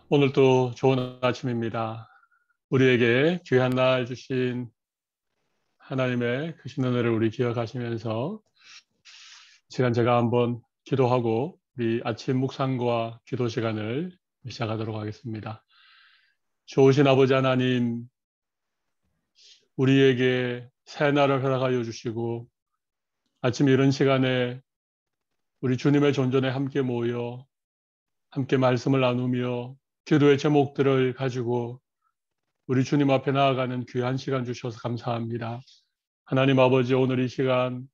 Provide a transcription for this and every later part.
오늘도 좋은 아침입니다. 우리에게 귀한 날 주신 하나님의 크신 은혜를 우리 기억하시면서 시간 제가 한번 기도하고 우리 아침 묵상과 기도 시간을 시작하도록 하겠습니다. 좋으신 아버지 하나님, 우리에게 새 날을 허락하여 주시고 아침 이런 시간에 우리 주님의 존전에 함께 모여 함께 말씀을 나누며 기도의 제목들을 가지고 우리 주님 앞에 나아가는 귀한 시간 주셔서 감사합니다. 하나님 아버지, 오늘 이 시간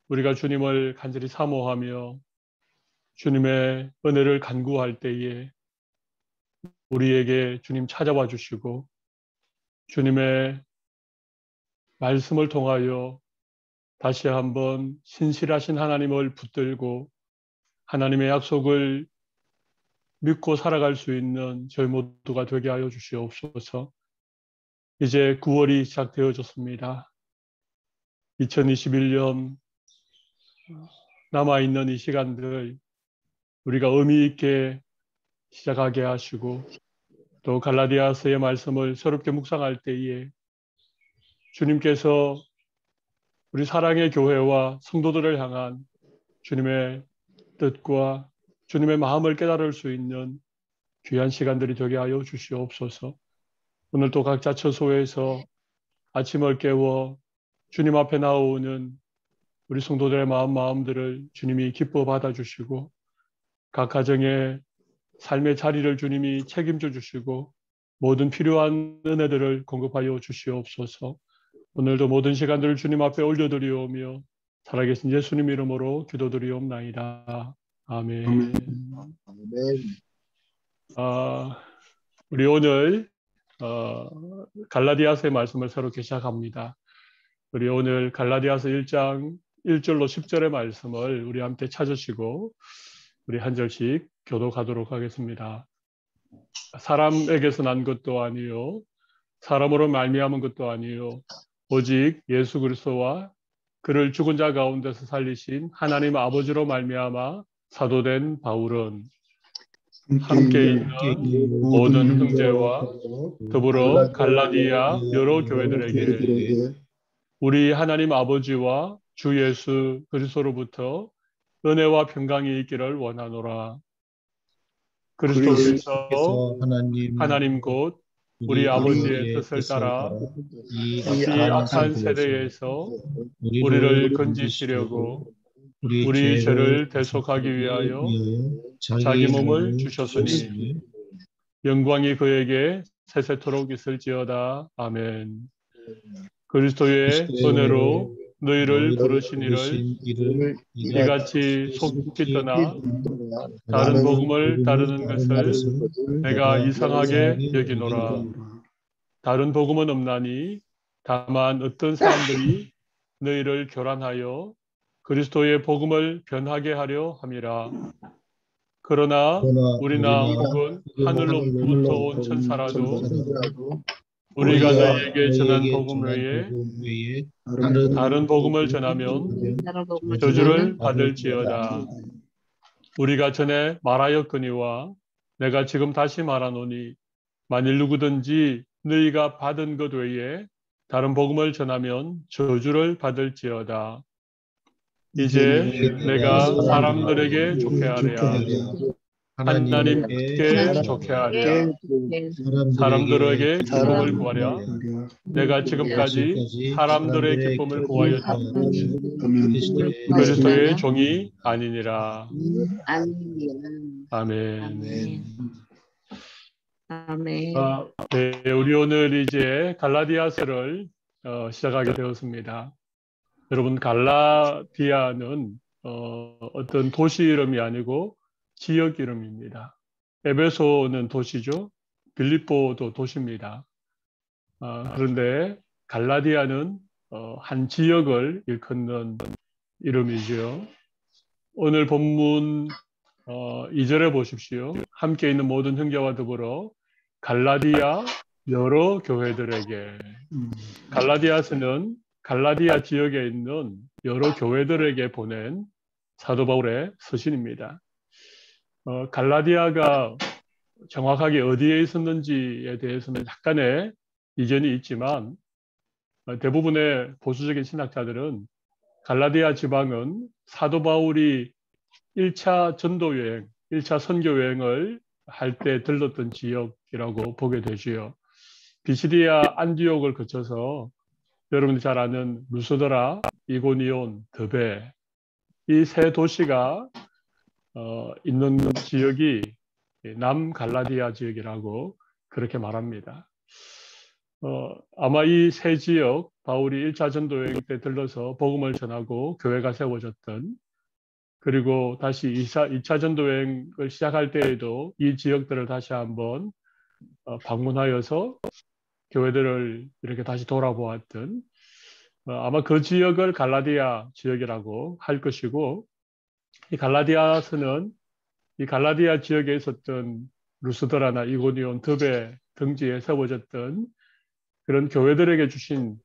우리가 주님을 간절히 사모하며 주님의 은혜를 간구할 때에 우리에게 주님 찾아와 주시고 주님의 말씀을 통하여 다시 한번 신실하신 하나님을 붙들고 하나님의 약속을 믿고 살아갈 수 있는 저희 모두가 되게 하여 주시옵소서. 이제 9월이 시작되어졌습니다. 2021년 남아있는 이 시간들 우리가 의미 있게 시작하게 하시고 또 갈라디아서의 말씀을 새롭게 묵상할 때에 주님께서 우리 사랑의 교회와 성도들을 향한 주님의 뜻과 주님의 마음을 깨달을 수 있는 귀한 시간들이 되게 하여 주시옵소서. 오늘도 각자 처소에서 아침을 깨워 주님 앞에 나오는 우리 성도들의 마음들을 주님이 기뻐 받아주시고 각 가정의 삶의 자리를 주님이 책임져 주시고 모든 필요한 은혜들을 공급하여 주시옵소서. 오늘도 모든 시간들을 주님 앞에 올려드리오며 살아계신 예수님 이름으로 기도드리옵나이다. 아멘. 우리 오늘 갈라디아서의 말씀을 새롭게 시작합니다. 우리 오늘 갈라디아서 1장 1절로 10절의 말씀을 우리 함께 찾으시고 우리 한 절씩 교독하도록 하겠습니다. 사람에게서 난 것도 아니요 사람으로 말미암은 것도 아니요 오직 예수 그리스도와 그를 죽은 자 가운데서 살리신 하나님 아버지로 말미암아 사도된 바울은 함께 있는 모든 형제와 더불어 갈라디아 여러 교회들에게 우리 하나님 아버지와 주 예수 그리스도로부터 은혜와 평강이 있기를 원하노라. 그리스도께서 하나님 곧 우리 아버지의 뜻을 따라 이 악한 세대에서 우리를 건지시려고 우리 죄를 대속하기 위하여 자기 몸을 주셨으니 영광이 그에게 세세토록 있을지어다. 아멘. 그리스도의 은혜로 너희를 부르신 이를 이같이 속히 떠나 다른 복음을 따르는 것을 내가 이상하게 여기노라. 다른 복음은 없나니 다만 어떤 사람들이 너희를 교란하여 그리스도의 복음을 변하게 하려 함이라. 그러나 우리 남국은 하늘로부터 온 천사라도 우리가 너희에게 전한 복음 외에 다른 복음을 전하면 저주를 받을지어다. 우리가 전에 말하였거니와 내가 지금 다시 말하노니 만일 누구든지 너희가 받은 것 외에 다른 복음을 전하면 저주를 받을지어다. 이제 내가 사람들에게 좋게 하랴. 하나님께 좋게 하랴. 사람들에게 기쁨을 구하랴. 내가 지금까지 사람들의 기쁨을 구하였지 그리스도의 종이 아니니라. 아멘. 네, 우리 오늘 이제 갈라디아서를 시작하게 되었습니다. 여러분, 갈라디아는 어떤 도시 이름이 아니고 지역 이름입니다. 에베소는 도시죠. 빌립보도 도시입니다. 그런데 갈라디아는 한 지역을 일컫는 이름이죠. 오늘 본문 2절에 보십시오. 함께 있는 모든 형제와 더불어 갈라디아 여러 교회들에게 갈라디아서는 갈라디아 지역에 있는 여러 교회들에게 보낸 사도 바울의 서신입니다. 갈라디아가 정확하게 어디에 있었는지에 대해서는 약간의 이견이 있지만 대부분의 보수적인 신학자들은 갈라디아 지방은 사도 바울이 1차 전도 여행, 1차 선교 여행을 할 때 들렀던 지역이라고 보게 되지요. 비시디아 안디옥을 거쳐서 여러분이 잘 아는 루스드라, 이고니온, 드베 이 세 도시가 있는 지역이 남갈라디아 지역이라고 그렇게 말합니다. 아마 이 세 지역, 바울이 1차 전도 여행 때 들러서 복음을 전하고 교회가 세워졌던, 그리고 다시 2차 전도 여행을 시작할 때에도 이 지역들을 다시 한번 방문하여서 교회들을 이렇게 다시 돌아보았던, 아마 그 지역을 갈라디아 지역이라고 할 것이고, 이 갈라디아서는 이 갈라디아 지역에 있었던 루스드라나 이고니온, 드베 등지에 세워졌던 그런 교회들에게 주신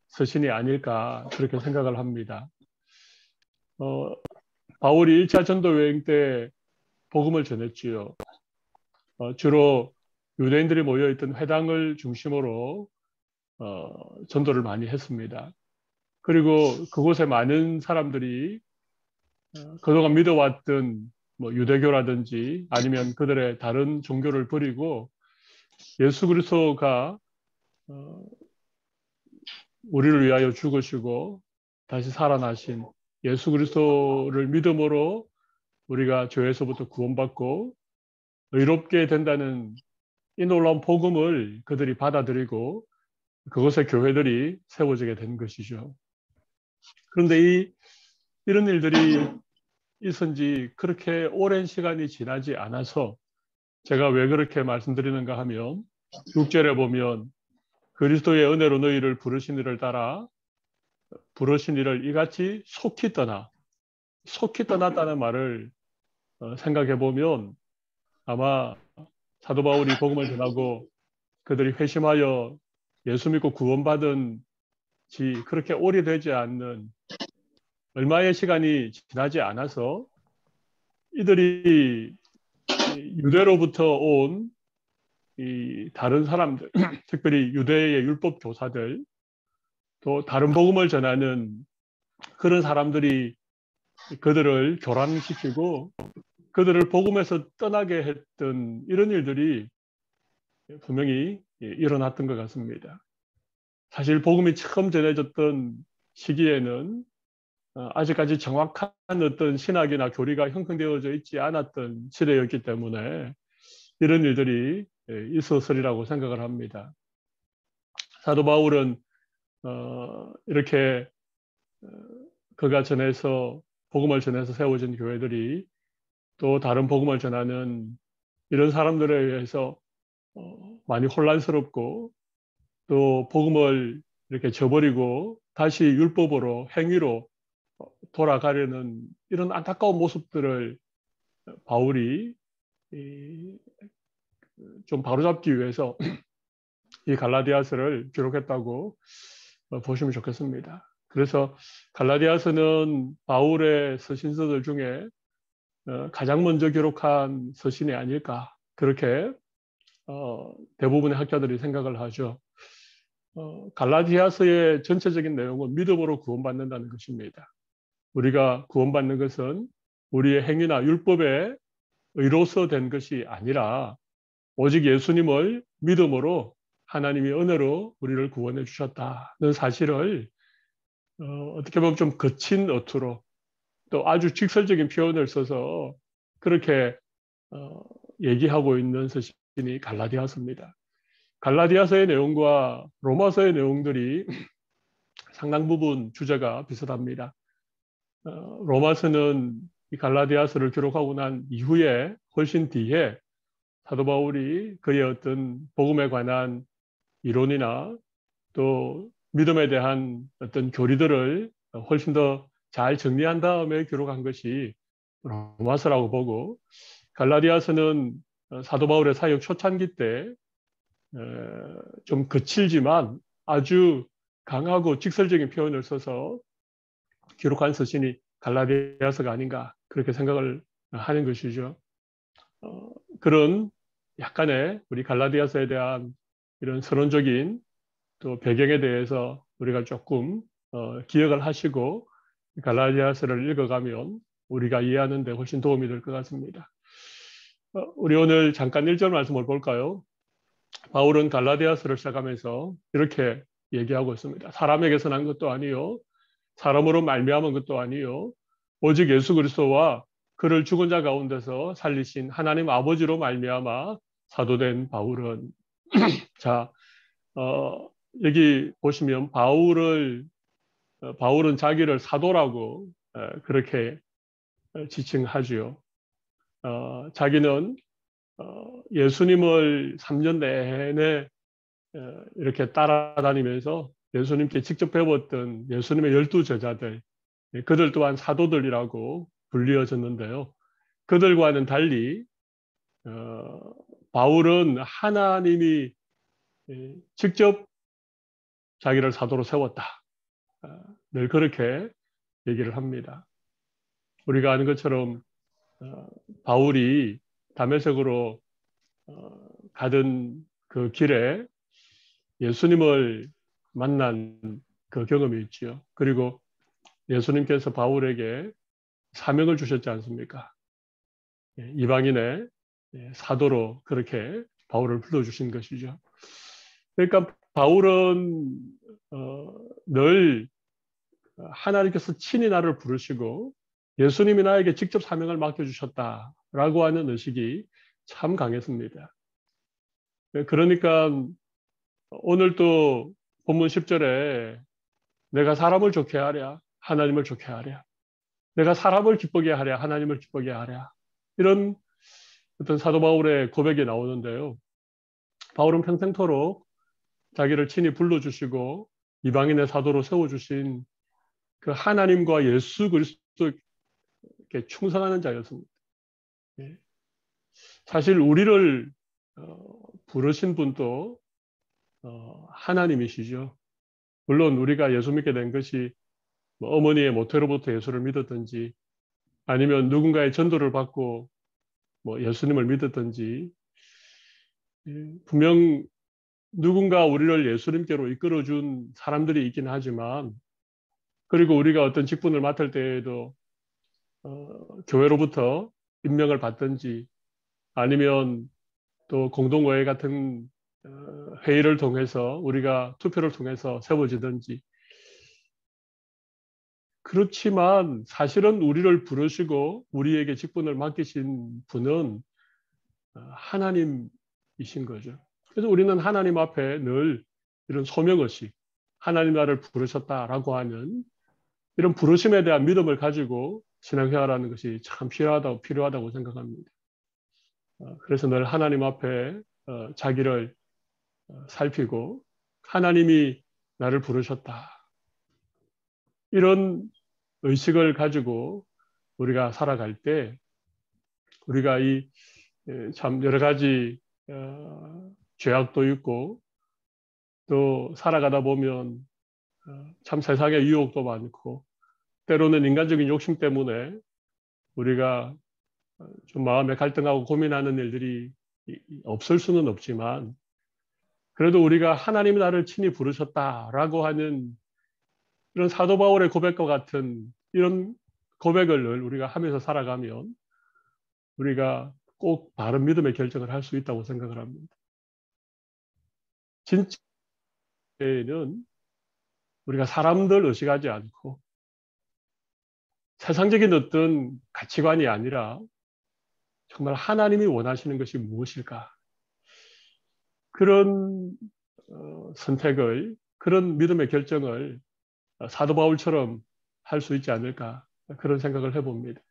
서신이 아닐까 그렇게 생각을 합니다. 바울이 1차 전도 여행 때 복음을 전했지요. 주로 유대인들이 모여있던 회당을 중심으로 전도를 많이 했습니다. 그리고 그곳에 많은 사람들이 그동안 믿어왔던 뭐 유대교라든지 아니면 그들의 다른 종교를 버리고 예수 그리스도가 우리를 위하여 죽으시고 다시 살아나신 예수 그리스도를 믿음으로 우리가 죄에서부터 구원받고 의롭게 된다는 이 놀라운 복음을 그들이 받아들이고 그곳에 교회들이 세워지게 된 것이죠. 그런데 이런 일들이 있은 지 그렇게 오랜 시간이 지나지 않아서 제가 왜 그렇게 말씀드리는가 하면 6절에 보면 그리스도의 은혜로 너희를 부르신 이를 따라 부르신 이를 이같이 속히 떠났다는 말을 생각해 보면 아마 사도 바울이 복음을 전하고 그들이 회심하여 예수 믿고 구원받은 지 그렇게 오래되지 않는 얼마의 시간이 지나지 않아서 이들이 유대로부터 온 이 다른 사람들, 특별히 유대의 율법 교사들, 또 다른 복음을 전하는 그런 사람들이 그들을 교란시키고 그들을 복음에서 떠나게 했던 이런 일들이 분명히 일어났던 것 같습니다. 사실 복음이 처음 전해졌던 시기에는 아직까지 정확한 어떤 신학이나 교리가 형성되어져 있지 않았던 시대였기 때문에 이런 일들이 있었으리라고 생각을 합니다. 사도 바울은 이렇게 그가 전해서 복음을 전해서 세워진 교회들이 또 다른 복음을 전하는 이런 사람들에 의해서 많이 혼란스럽고 또 복음을 이렇게 저버리고 다시 율법으로 행위로 돌아가려는 이런 안타까운 모습들을 바울이 좀 바로잡기 위해서 이 갈라디아서를 기록했다고 보시면 좋겠습니다. 그래서 갈라디아서는 바울의 서신서들 중에 가장 먼저 기록한 서신이 아닐까 그렇게 대부분의 학자들이 생각을 하죠. 갈라디아서의 전체적인 내용은 믿음으로 구원받는다는 것입니다. 우리가 구원받는 것은 우리의 행위나 율법의 의로서 된 것이 아니라 오직 예수님을 믿음으로 하나님이 은혜로 우리를 구원해 주셨다는 사실을 어떻게 보면 좀 거친 어투로 또 아주 직설적인 표현을 써서 그렇게 얘기하고 있는 서신이 갈라디아서입니다. 갈라디아서의 내용과 로마서의 내용들이 상당 부분 주제가 비슷합니다. 로마서는 이 갈라디아서를 기록하고 난 이후에 훨씬 뒤에 사도 바울이 그의 어떤 복음에 관한 이론이나 또 믿음에 대한 어떤 교리들을 훨씬 더 잘 정리한 다음에 기록한 것이 로마서라고 보고 갈라디아서는 사도 바울의 사역 초창기 때 좀 거칠지만 아주 강하고 직설적인 표현을 써서 기록한 서신이 갈라디아서가 아닌가 그렇게 생각을 하는 것이죠. 그런 약간의 우리 갈라디아서에 대한 이런 서론적인 또 배경에 대해서 우리가 조금 기억을 하시고 갈라디아서를 읽어가면 우리가 이해하는 데 훨씬 도움이 될 것 같습니다. 우리 오늘 잠깐 1절 말씀을 볼까요? 바울은 갈라디아서를 시작하면서 이렇게 얘기하고 있습니다. 사람에게서 난 것도 아니요, 사람으로 말미암은 것도 아니요, 오직 예수 그리스도와 그를 죽은 자 가운데서 살리신 하나님 아버지로 말미암아 사도된 바울은 자 여기 보시면 바울은 자기를 사도라고 그렇게 지칭하지요. 자기는 예수님을 3년 내내 이렇게 따라다니면서 예수님께 직접 배웠던 예수님의 12제자들, 그들 또한 사도들이라고 불리어졌는데요. 그들과는 달리 바울은 하나님이 직접 자기를 사도로 세웠다. 늘 그렇게 얘기를 합니다. 우리가 아는 것처럼 바울이 다메섹으로 가던 그 길에 예수님을 만난 그 경험이 있지요. 그리고 예수님께서 바울에게 사명을 주셨지 않습니까? 이방인의 사도로 그렇게 바울을 불러주신 것이죠. 그러니까 바울은 늘 하나님께서 친히 나를 부르시고 예수님이 나에게 직접 사명을 맡겨주셨다라고 하는 의식이 참 강했습니다. 그러니까 오늘 또 본문 10절에 내가 사람을 좋게 하랴 하나님을 좋게 하랴, 내가 사람을 기쁘게 하랴 하나님을 기쁘게 하랴, 이런 어떤 사도 바울의 고백이 나오는데요. 바울은 평생토록 자기를 친히 불러주시고 이방인의 사도로 세워주신 그 하나님과 예수 그리스도께 충성하는 자였습니다. 사실 우리를 부르신 분도 하나님이시죠. 물론 우리가 예수 믿게 된 것이 뭐 어머니의 모태로부터 예수를 믿었든지 아니면 누군가의 전도를 받고 뭐 예수님을 믿었든지 분명 누군가 우리를 예수님께로 이끌어준 사람들이 있긴 하지만, 그리고 우리가 어떤 직분을 맡을 때에도 교회로부터 임명을 받든지 아니면 또 공동회의 같은 회의를 통해서 우리가 투표를 통해서 세워지든지, 그렇지만 사실은 우리를 부르시고 우리에게 직분을 맡기신 분은 하나님이신 거죠. 그래서 우리는 하나님 앞에 늘 이런 소명의식, 하나님 나를 부르셨다라고 하는 이런 부르심에 대한 믿음을 가지고 신앙생활하는 것이 참 필요하다고 생각합니다. 그래서 늘 하나님 앞에 자기를 살피고 하나님이 나를 부르셨다, 이런 의식을 가지고 우리가 살아갈 때 우리가 이 참 여러 가지 죄악도 있고 또 살아가다 보면 참 세상에 유혹도 많고 때로는 인간적인 욕심 때문에 우리가 좀 마음에 갈등하고 고민하는 일들이 없을 수는 없지만, 그래도 우리가 하나님이 나를 친히 부르셨다라고 하는 이런 사도 바울의 고백과 같은 이런 고백을 늘 우리가 하면서 살아가면 우리가 꼭 바른 믿음의 결정을 할 수 있다고 생각을 합니다. 진짜에는 우리가 사람들 의식하지 않고 세상적인 어떤 가치관이 아니라 정말 하나님이 원하시는 것이 무엇일까? 그런 선택을, 그런 믿음의 결정을 사도 바울처럼 할 수 있지 않을까, 그런 생각을 해봅니다.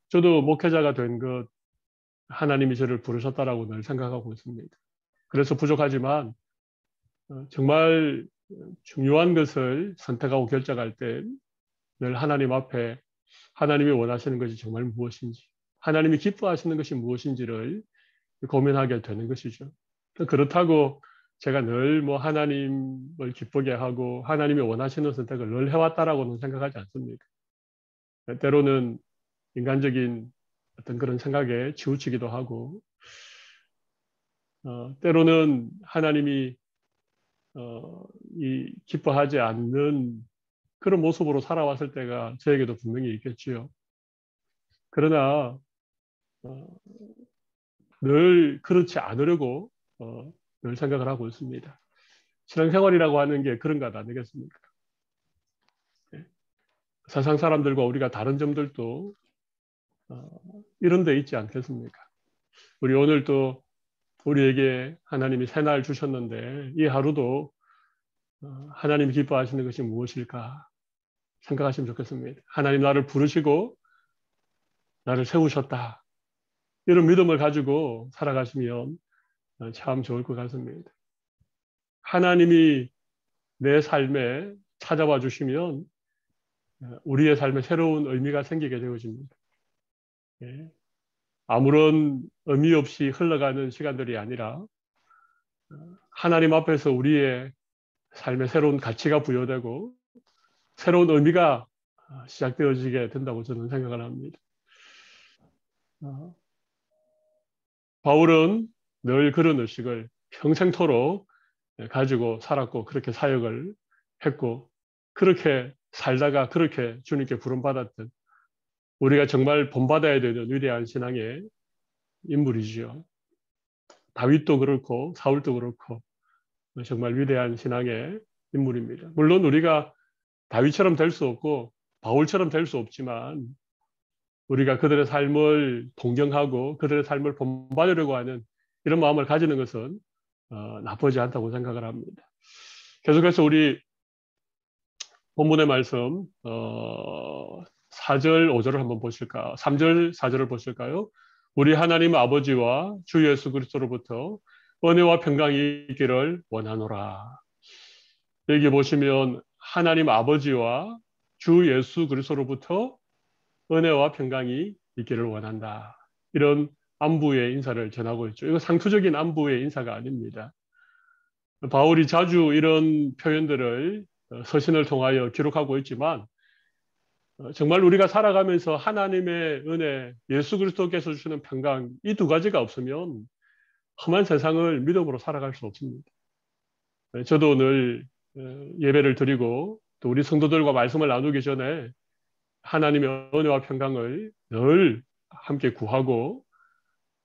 저도 목회자가 된 것 하나님이 저를 부르셨다라고 늘 생각하고 있습니다. 그래서 부족하지만 정말 중요한 것을 선택하고 결정할 때 늘 하나님 앞에 하나님이 원하시는 것이 정말 무엇인지, 하나님이 기뻐하시는 것이 무엇인지를 고민하게 되는 것이죠. 그렇다고 제가 늘 뭐 하나님을 기쁘게 하고 하나님이 원하시는 선택을 늘 해왔다라고는 생각하지 않습니다. 때로는 인간적인 어떤 그런 생각에 치우치기도 하고 때로는 하나님이 기뻐하지 않는 그런 모습으로 살아왔을 때가 저에게도 분명히 있겠지요. 그러나 늘 그렇지 않으려고 늘 생각을 하고 있습니다. 신앙생활이라고 하는 게 그런 것 아니겠습니까? 예. 세상 사람들과 우리가 다른 점들도 이런 데 있지 않겠습니까? 우리 오늘 또 우리에게 하나님이 새날 주셨는데 이 하루도 하나님이 기뻐하시는 것이 무엇일까 생각하시면 좋겠습니다. 하나님 나를 부르시고 나를 세우셨다. 이런 믿음을 가지고 살아가시면 참 좋을 것 같습니다. 하나님이 내 삶에 찾아와 주시면 우리의 삶에 새로운 의미가 생기게 되어집니다. 예. 아무런 의미 없이 흘러가는 시간들이 아니라 하나님 앞에서 우리의 삶에 새로운 가치가 부여되고 새로운 의미가 시작되어지게 된다고 저는 생각을 합니다. 바울은 늘 그런 의식을 평생토록 가지고 살았고 그렇게 사역을 했고 그렇게 살다가 그렇게 주님께 부름받았던 우리가 정말 본받아야 되는 위대한 신앙의 인물이지요. 다윗도 그렇고 사울도 그렇고 정말 위대한 신앙의 인물입니다. 물론 우리가 다윗처럼 될 수 없고 바울처럼 될 수 없지만 우리가 그들의 삶을 동경하고 그들의 삶을 본받으려고 하는 이런 마음을 가지는 것은 나쁘지 않다고 생각을 합니다. 계속해서 우리 본문의 말씀 4절, 5절을 한번 보실까? 3절, 4절을 보실까요? 우리 하나님 아버지와 주 예수 그리스도로부터 은혜와 평강이 있기를 원하노라. 여기 보시면 하나님 아버지와 주 예수 그리스도로부터 은혜와 평강이 있기를 원한다. 이런 안부의 인사를 전하고 있죠. 이거 상투적인 안부의 인사가 아닙니다. 바울이 자주 이런 표현들을 서신을 통하여 기록하고 있지만 정말 우리가 살아가면서 하나님의 은혜, 예수 그리스도께서 주시는 평강 이 두 가지가 없으면 험한 세상을 믿음으로 살아갈 수 없습니다. 저도 오늘 예배를 드리고 또 우리 성도들과 말씀을 나누기 전에 하나님의 은혜와 평강을 늘 함께 구하고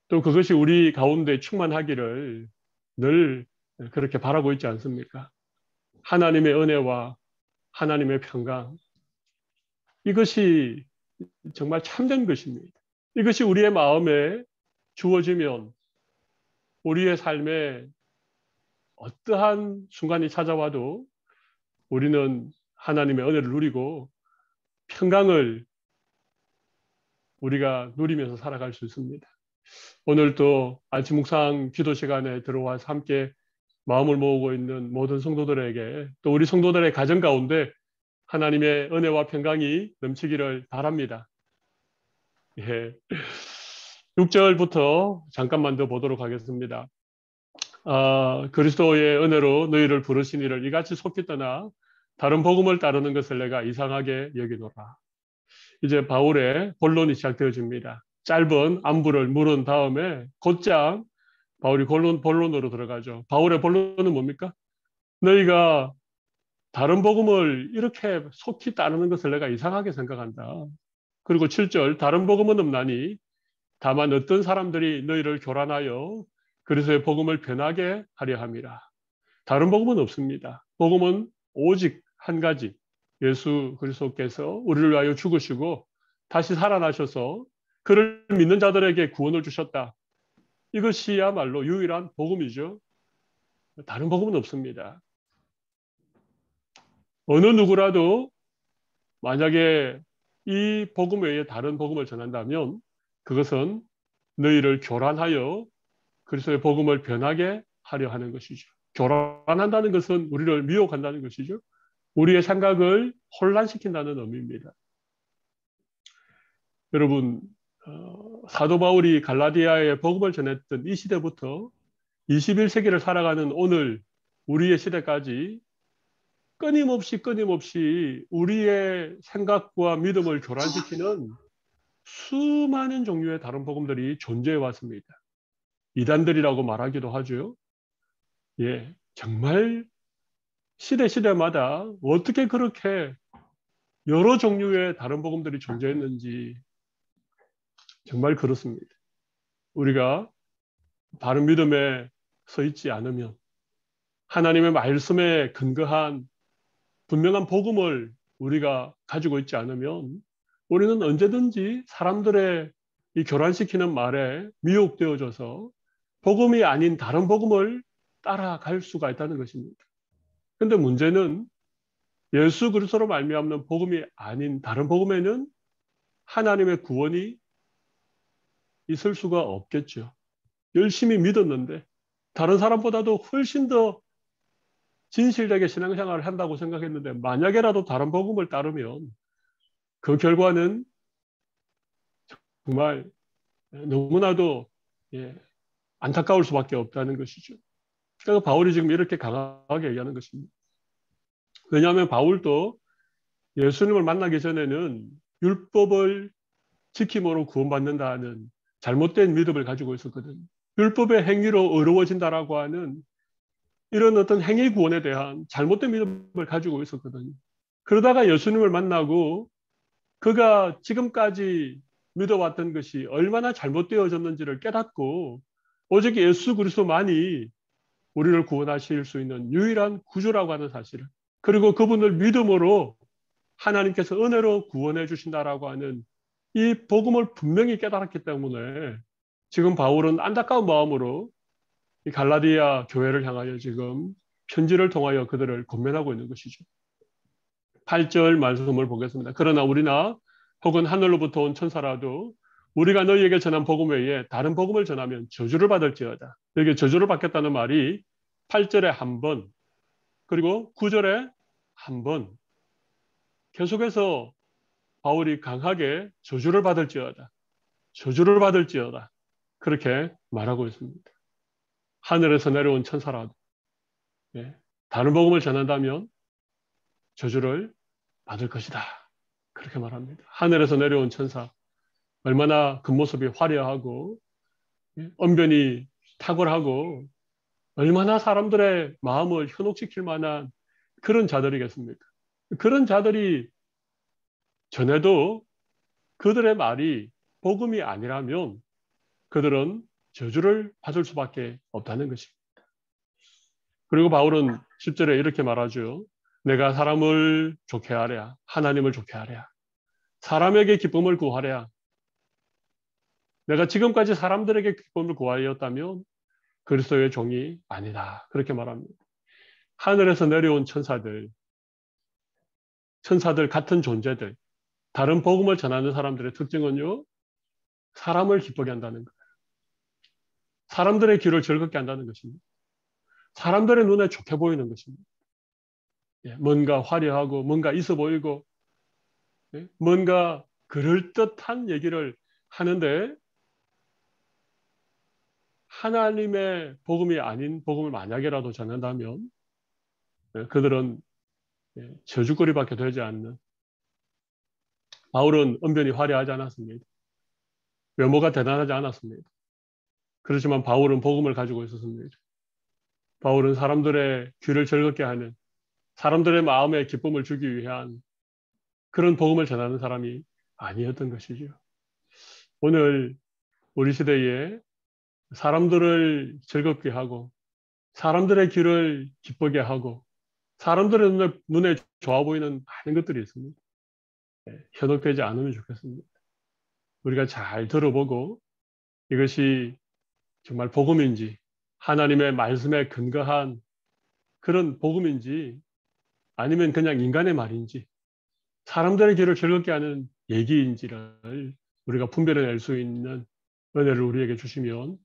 또 그것이 우리 가운데 충만하기를 늘 그렇게 바라고 있지 않습니까? 하나님의 은혜와 하나님의 평강 이것이 정말 참된 것입니다. 이것이 우리의 마음에 주어지면 우리의 삶에 어떠한 순간이 찾아와도 우리는 하나님의 은혜를 누리고 평강을 우리가 누리면서 살아갈 수 있습니다. 오늘 또 아침 묵상 기도 시간에 들어와서 함께 마음을 모으고 있는 모든 성도들에게 또 우리 성도들의 가정 가운데 하나님의 은혜와 평강이 넘치기를 바랍니다. 예. 6절부터 잠깐만 더 보도록 하겠습니다. 그리스도의 은혜로 너희를 부르시니를 이같이 속히 떠나 다른 복음을 따르는 것을 내가 이상하게 여기노라. 이제 바울의 본론이 시작되어집니다. 짧은 안부를 물은 다음에 곧장 바울이 본론으로 들어가죠. 바울의 본론은 뭡니까? 너희가 다른 복음을 이렇게 속히 따르는 것을 내가 이상하게 생각한다. 그리고 7절 다른 복음은 없나니 다만 어떤 사람들이 너희를 교란하여 그리스도의 복음을 변하게 하려 함이라. 다른 복음은 없습니다. 복음은 오직 한 가지. 예수 그리스도께서 우리를 위하여 죽으시고 다시 살아나셔서 그를 믿는 자들에게 구원을 주셨다. 이것이야말로 유일한 복음이죠. 다른 복음은 없습니다. 어느 누구라도 만약에 이 복음 외에 다른 복음을 전한다면 그것은 너희를 교란하여 그리스도의 복음을 변하게 하려 하는 것이죠. 교란한다는 것은 우리를 미혹한다는 것이죠. 우리의 생각을 혼란시킨다는 의미입니다. 여러분, 사도 바울이 갈라디아에 복음을 전했던 이 시대부터 21세기를 살아가는 오늘 우리의 시대까지 끊임없이 우리의 생각과 믿음을 교란시키는 수많은 종류의 다른 복음들이 존재해 왔습니다. 이단들이라고 말하기도 하죠. 예, 정말 시대마다 어떻게 그렇게 여러 종류의 다른 복음들이 존재했는지 정말 그렇습니다. 우리가 바른 믿음에 서 있지 않으면 하나님의 말씀에 근거한 분명한 복음을 우리가 가지고 있지 않으면 우리는 언제든지 사람들의 이 교란시키는 말에 미혹되어져서 복음이 아닌 다른 복음을 따라갈 수가 있다는 것입니다. 그런데 문제는 예수 그리스도로 말미암는 복음이 아닌 다른 복음에는 하나님의 구원이 있을 수가 없겠죠. 열심히 믿었는데 다른 사람보다도 훨씬 더 진실되게 신앙생활을 한다고 생각했는데 만약에라도 다른 복음을 따르면 그 결과는 정말 너무나도 예, 안타까울 수밖에 없다는 것이죠. 그래서 바울이 지금 이렇게 강하게 얘기하는 것입니다. 왜냐하면 바울도 예수님을 만나기 전에는 율법을 지킴으로 구원받는다는 잘못된 믿음을 가지고 있었거든요. 율법의 행위로 의로워진다라고 하는 이런 어떤 행위 구원에 대한 잘못된 믿음을 가지고 있었거든요. 그러다가 예수님을 만나고 그가 지금까지 믿어왔던 것이 얼마나 잘못되어졌는지를 깨닫고 오직 예수 그리스도만이 우리를 구원하실 수 있는 유일한 구주라고 하는 사실을, 그리고 그분을 믿음으로 하나님께서 은혜로 구원해 주신다라고 하는 이 복음을 분명히 깨달았기 때문에 지금 바울은 안타까운 마음으로 이 갈라디아 교회를 향하여 지금 편지를 통하여 그들을 권면하고 있는 것이죠. 8절 말씀을 보겠습니다. 그러나 우리나 혹은 하늘로부터 온 천사라도 우리가 너희에게 전한 복음 외에 다른 복음을 전하면 저주를 받을지어다. 여기 저주를 받겠다는 말이 8절에 한 번, 그리고 9절에 한 번, 계속해서 바울이 강하게 저주를 받을지어다. 저주를 받을지어다. 그렇게 말하고 있습니다. 하늘에서 내려온 천사라도 예, 다른 복음을 전한다면 저주를 받을 것이다. 그렇게 말합니다. 하늘에서 내려온 천사, 얼마나 겉모습이 화려하고 언변이 탁월하고 얼마나 사람들의 마음을 현혹시킬 만한 그런 자들이겠습니까? 그런 자들이 전에도 그들의 말이 복음이 아니라면 그들은 저주를 받을 수밖에 없다는 것입니다. 그리고 바울은 10절에 이렇게 말하죠. 내가 사람을 좋게 하랴, 하나님을 좋게 하랴, 사람에게 기쁨을 구하랴. 내가 지금까지 사람들에게 기쁨을 구하였다면 그리스도의 종이 아니다. 그렇게 말합니다. 하늘에서 내려온 천사들 같은 존재들, 다른 복음을 전하는 사람들의 특징은요, 사람을 기쁘게 한다는 거예요. 사람들의 귀를 즐겁게 한다는 것입니다. 사람들의 눈에 좋게 보이는 것입니다. 뭔가 화려하고 뭔가 있어 보이고 뭔가 그럴듯한 얘기를 하는데 하나님의 복음이 아닌 복음을 만약에라도 전한다면 그들은 저주거리밖에 되지 않는, 바울은 언변이 화려하지 않았습니다. 외모가 대단하지 않았습니다. 그렇지만 바울은 복음을 가지고 있었습니다. 바울은 사람들의 귀를 즐겁게 하는, 사람들의 마음에 기쁨을 주기 위한 그런 복음을 전하는 사람이 아니었던 것이죠. 오늘 우리 시대에 사람들을 즐겁게 하고 사람들의 귀를 기쁘게 하고 사람들의 눈에 좋아 보이는 많은 것들이 있습니다. 현혹되지 않으면 좋겠습니다. 우리가 잘 들어보고 이것이 정말 복음인지 하나님의 말씀에 근거한 그런 복음인지 아니면 그냥 인간의 말인지 사람들의 귀를 즐겁게 하는 얘기인지를 우리가 분별해낼 수 있는 은혜를 우리에게 주시면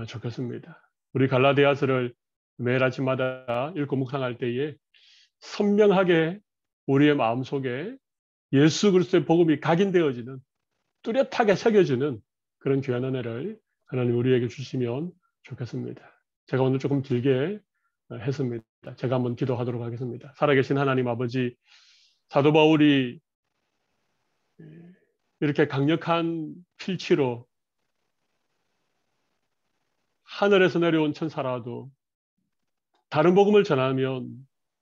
좋겠습니다. 우리 갈라디아서를 매일 아침마다 읽고 묵상할 때에 선명하게 우리의 마음속에 예수 그리스도의 복음이 각인되어지는, 뚜렷하게 새겨지는 그런 귀한 은혜를 하나님 우리에게 주시면 좋겠습니다. 제가 오늘 조금 길게 했습니다. 제가 한번 기도하도록 하겠습니다. 살아계신 하나님 아버지, 사도 바울이 이렇게 강력한 필치로 하늘에서 내려온 천사라도 다른 복음을 전하면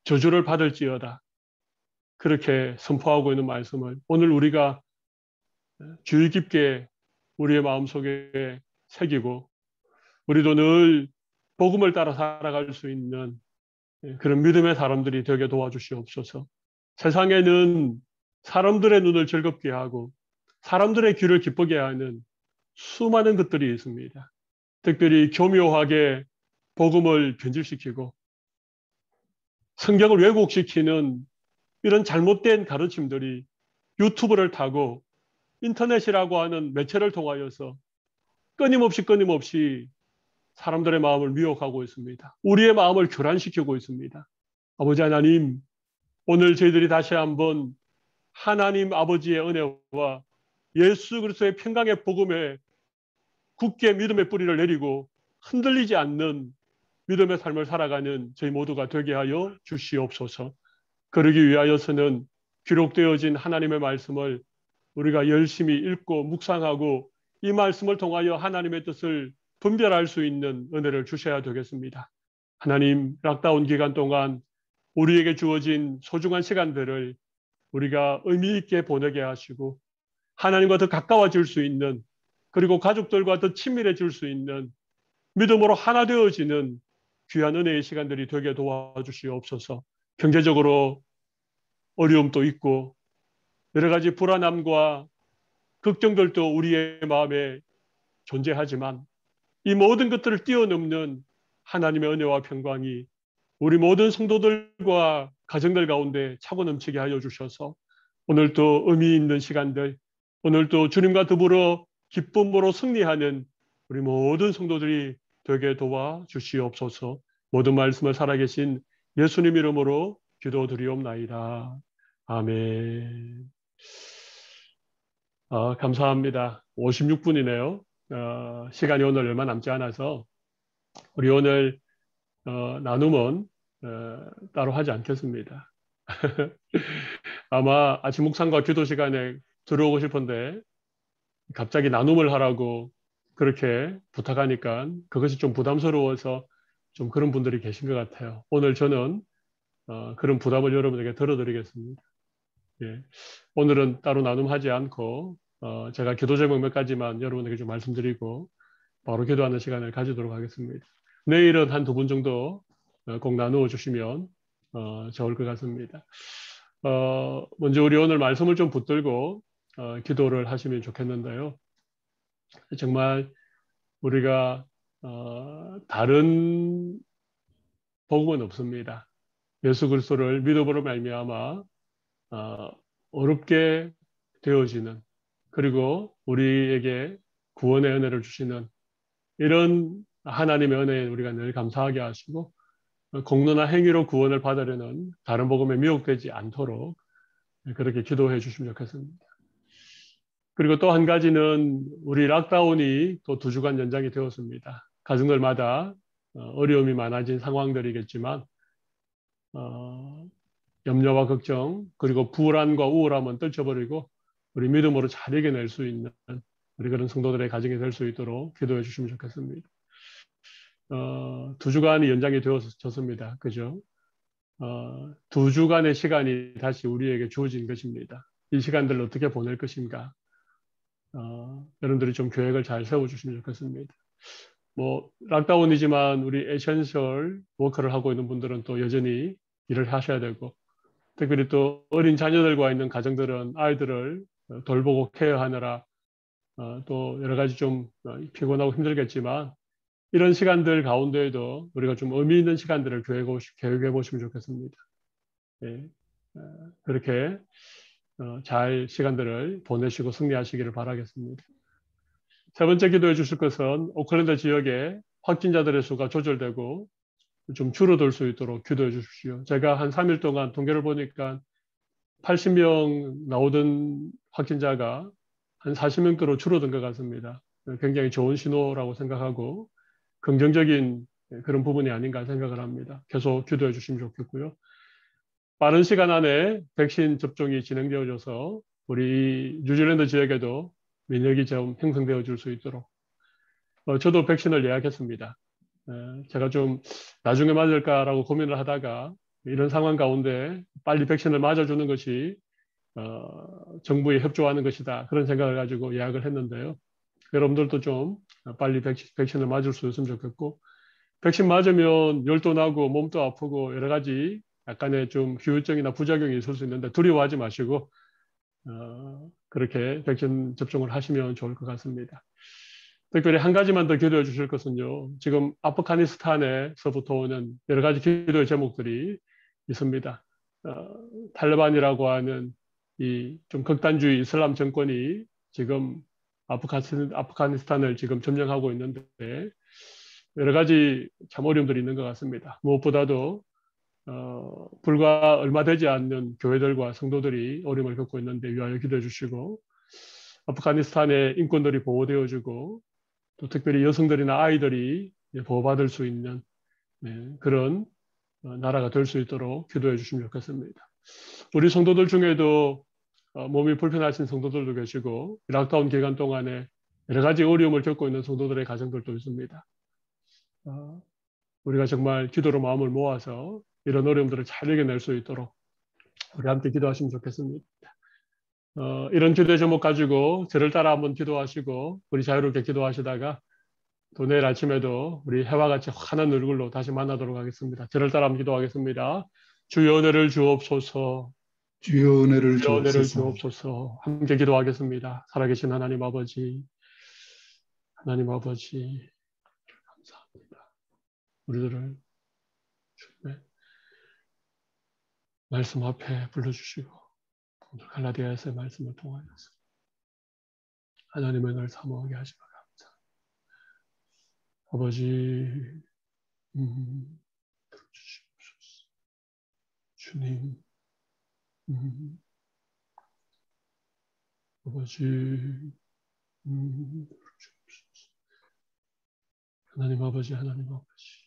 저주를 받을지어다. 그렇게 선포하고 있는 말씀을 오늘 우리가 주의 깊게 우리의 마음속에 새기고 우리도 늘 복음을 따라 살아갈 수 있는 그런 믿음의 사람들이 되게 도와주시옵소서. 세상에는 사람들의 눈을 즐겁게 하고 사람들의 귀를 기쁘게 하는 수많은 것들이 있습니다. 특별히 교묘하게 복음을 변질시키고 성경을 왜곡시키는 이런 잘못된 가르침들이 유튜브를 타고 인터넷이라고 하는 매체를 통하여서 끊임없이 사람들의 마음을 미혹하고 있습니다. 우리의 마음을 교란시키고 있습니다. 아버지 하나님, 오늘 저희들이 다시 한번 하나님 아버지의 은혜와 예수 그리스도의 평강의 복음에 굳게 믿음의 뿌리를 내리고 흔들리지 않는 믿음의 삶을 살아가는 저희 모두가 되게 하여 주시옵소서. 그러기 위하여서는 기록되어진 하나님의 말씀을 우리가 열심히 읽고 묵상하고 이 말씀을 통하여 하나님의 뜻을 분별할 수 있는 은혜를 주셔야 되겠습니다. 하나님, 락다운 기간 동안 우리에게 주어진 소중한 시간들을 우리가 의미 있게 보내게 하시고 하나님과 더 가까워질 수 있는 그리고 가족들과 더 친밀해질 수 있는 믿음으로 하나 되어지는 귀한 은혜의 시간들이 되게 도와주시옵소서. 경제적으로 어려움도 있고 여러 가지 불안함과 걱정들도 우리의 마음에 존재하지만 이 모든 것들을 뛰어넘는 하나님의 은혜와 평강이 우리 모든 성도들과 가정들 가운데 차고 넘치게 하여 주셔서 오늘도 의미 있는 시간들, 오늘도 주님과 더불어 기쁨으로 승리하는 우리 모든 성도들이 되게 도와주시옵소서. 모든 말씀을 살아계신 예수님 이름으로 기도드리옵나이다. 아멘. 감사합니다. 56분이네요. 시간이 오늘 얼마 남지 않아서 우리 오늘 나눔은 따로 하지 않겠습니다. 아마 아침 묵상과 기도 시간에 들어오고 싶은데 갑자기 나눔을 하라고 그렇게 부탁하니까 그것이 좀 부담스러워서 좀 그런 분들이 계신 것 같아요. 오늘 저는 그런 부담을 여러분에게 덜어드리겠습니다. 예. 오늘은 따로 나눔하지 않고 제가 기도 제목 몇 가지만 여러분에게 좀 말씀드리고 바로 기도하는 시간을 가지도록 하겠습니다. 내일은 한 두 분 정도 꼭 나누어 주시면 좋을 것 같습니다. 먼저 우리 오늘 말씀을 좀 붙들고 기도를 하시면 좋겠는데요. 정말 우리가 다른 복음은 없습니다. 예수 그리스도를 믿음으로 말미암아 어렵게 되어지는 그리고 우리에게 구원의 은혜를 주시는 이런 하나님의 은혜에 우리가 늘 감사하게 하시고 공로나 행위로 구원을 받으려는 다른 복음에 미혹되지 않도록 그렇게 기도해 주시면 좋겠습니다. 그리고 또 한 가지는 우리 락다운이 또 2주간 연장이 되었습니다. 가정들마다 어려움이 많아진 상황들이겠지만 염려와 걱정 그리고 불안과 우울함은 떨쳐버리고 우리 믿음으로 잘 이겨낼 수 있는 우리 그런 성도들의 가정이 될 수 있도록 기도해 주시면 좋겠습니다. 2주간이 연장이 되어졌습니다. 그죠? 2주간의 시간이 다시 우리에게 주어진 것입니다. 이 시간들을 어떻게 보낼 것인가? 여러분들이 좀 계획을 잘 세워주시면 좋겠습니다. 뭐 락다운이지만 우리 에센셜 워커를 하고 있는 분들은 또 여전히 일을 하셔야 되고 특별히 또 어린 자녀들과 있는 가정들은 아이들을 돌보고 케어하느라 또 여러 가지 좀 피곤하고 힘들겠지만 이런 시간들 가운데에도 우리가 좀 의미 있는 시간들을 계획해 보시면 좋겠습니다. 예, 그렇게 잘 시간들을 보내시고 승리하시기를 바라겠습니다. 세 번째 기도해 주실 것은 오클랜드 지역에 확진자들의 수가 조절되고 좀 줄어들 수 있도록 기도해 주십시오. 제가 한 3일 동안 통계를 보니까 80명 나오던 확진자가 한 40명대로 줄어든 것 같습니다. 굉장히 좋은 신호라고 생각하고 긍정적인 그런 부분이 아닌가 생각을 합니다. 계속 기도해 주시면 좋겠고요. 빠른 시간 안에 백신 접종이 진행되어져서 우리 뉴질랜드 지역에도 면역이 좀 형성되어 줄 수 있도록 저도 백신을 예약했습니다. 제가 좀 나중에 맞을까라고 고민을 하다가 이런 상황 가운데 빨리 백신을 맞아주는 것이 정부에 협조하는 것이다. 그런 생각을 가지고 예약을 했는데요. 여러분들도 좀 빨리 백신을 맞을 수 있으면 좋겠고, 백신 맞으면 열도 나고 몸도 아프고 여러 가지 약간의 좀 후유증이나 부작용이 있을 수 있는데 두려워하지 마시고 그렇게 백신 접종을 하시면 좋을 것 같습니다. 특별히 한 가지만 더 기도해 주실 것은요. 지금 아프가니스탄에서부터 오는 여러 가지 기도의 제목들이 있습니다. 탈레반이라고 하는 이 좀 극단주의 이슬람 정권이 지금 아프가니스탄을 지금 점령하고 있는데 여러 가지 참 어려움들이 있는 것 같습니다. 무엇보다도 불과 얼마 되지 않는 교회들과 성도들이 어려움을 겪고 있는데 위하여 기도해 주시고 아프가니스탄의 인권들이 보호되어지고 또 특별히 여성들이나 아이들이 보호받을 수 있는 그런 나라가 될 수 있도록 기도해 주시면 좋겠습니다. 우리 성도들 중에도 몸이 불편하신 성도들도 계시고 락다운 기간 동안에 여러 가지 어려움을 겪고 있는 성도들의 가정들도 있습니다. 우리가 정말 기도로 마음을 모아서 이런 어려움들을 잘 이겨낼 수 있도록 우리 함께 기도하시면 좋겠습니다. 이런 기도의 제목 가지고 저를 따라 한번 기도하시고 우리 자유롭게 기도하시다가 또 내일 아침에도 우리 해와 같이 환한 얼굴로 다시 만나도록 하겠습니다. 저를 따라 한번 기도하겠습니다. 주여 은혜를 주옵소서. 주여 은혜를 주여 은혜를 주옵소서. 주옵소서. 함께 기도하겠습니다. 살아계신 하나님 아버지, 하나님 아버지 감사합니다. 우리들을 주님의 말씀 앞에 불러주시고 오늘 갈라디아서의 말씀을 통하여서 하나님의 날 사모하게 하시고 감사합니다. 아버지 주시옵소서. 주님 아버지 주옵소서. 하나님 아버지 하나님 아버지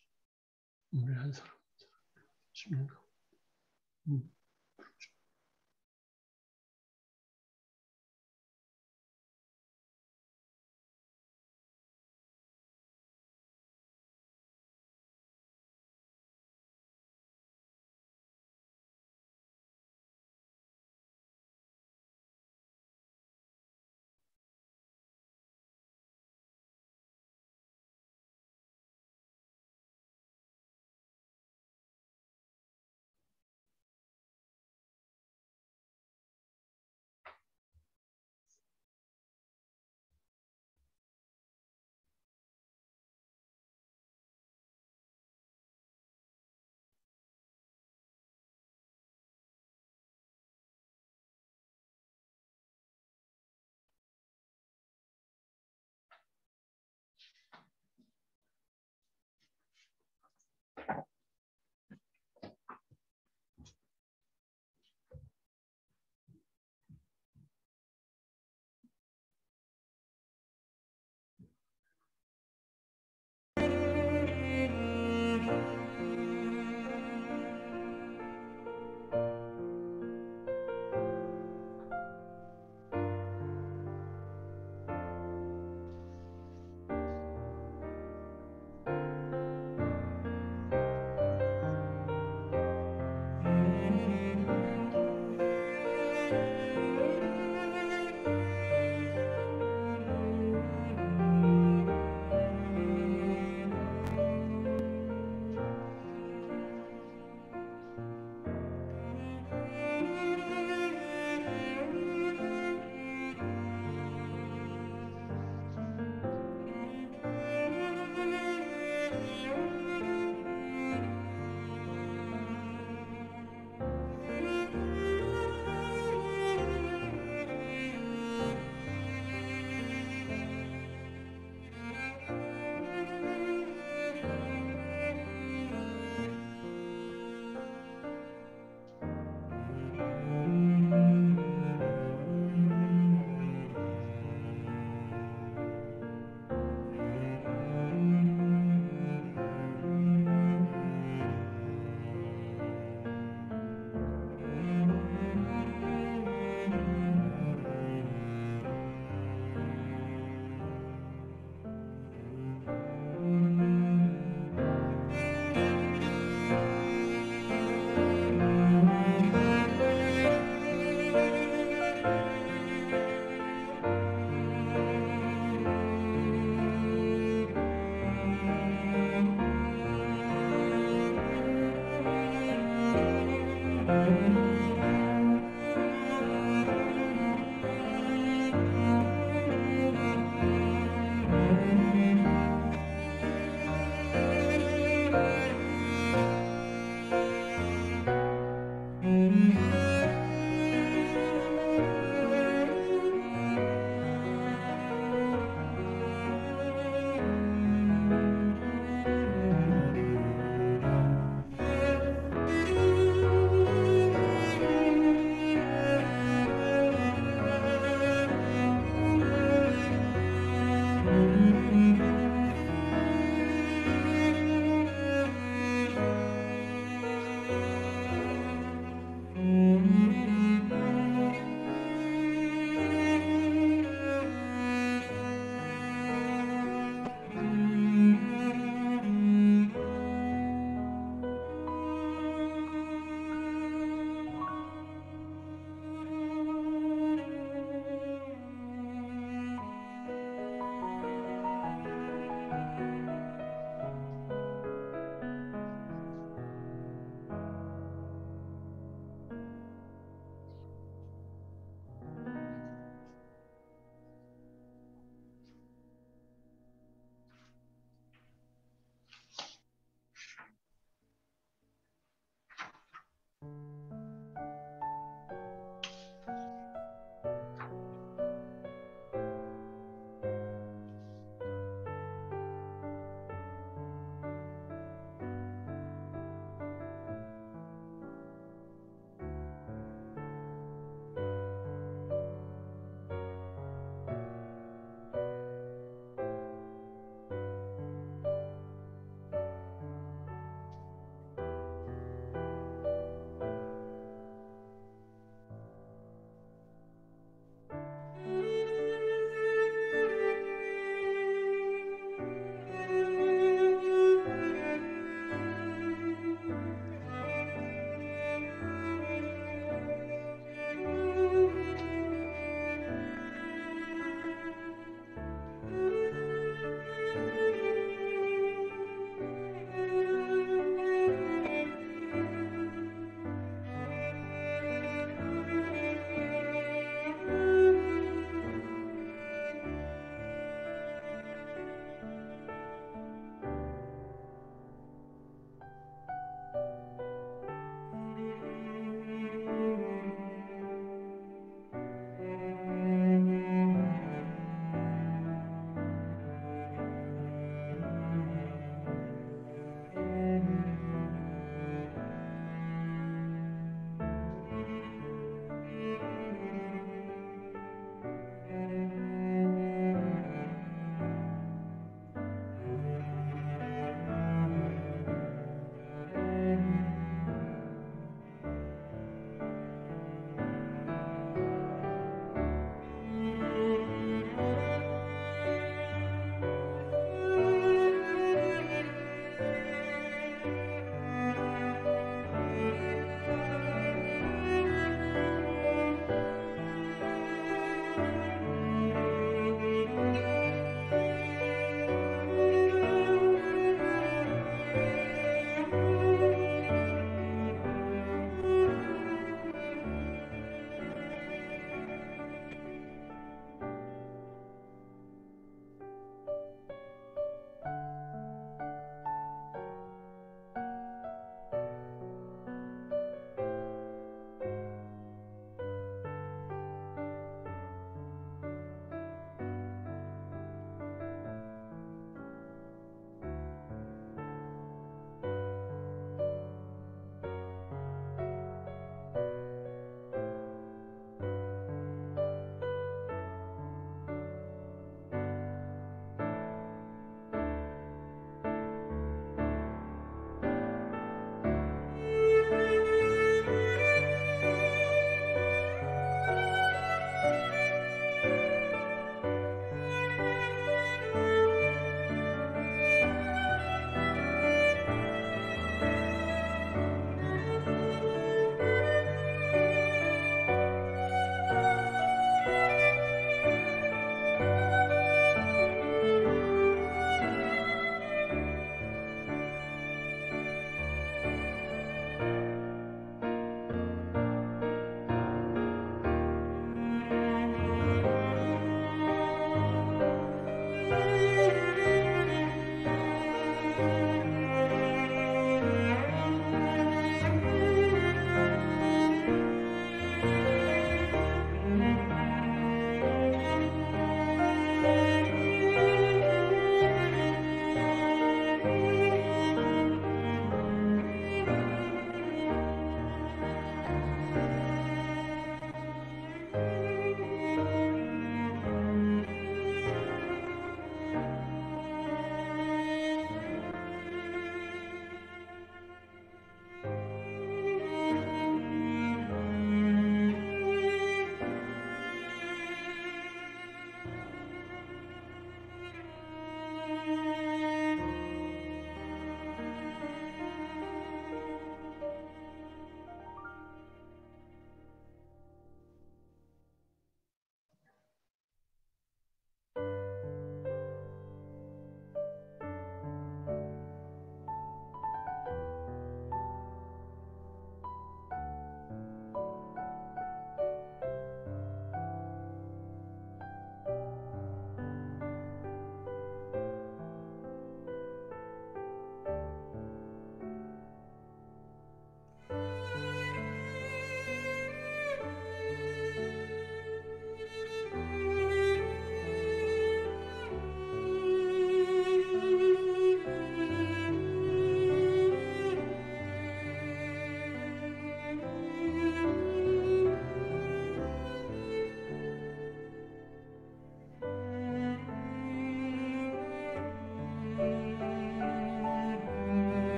우리 한 사람 십년 가운데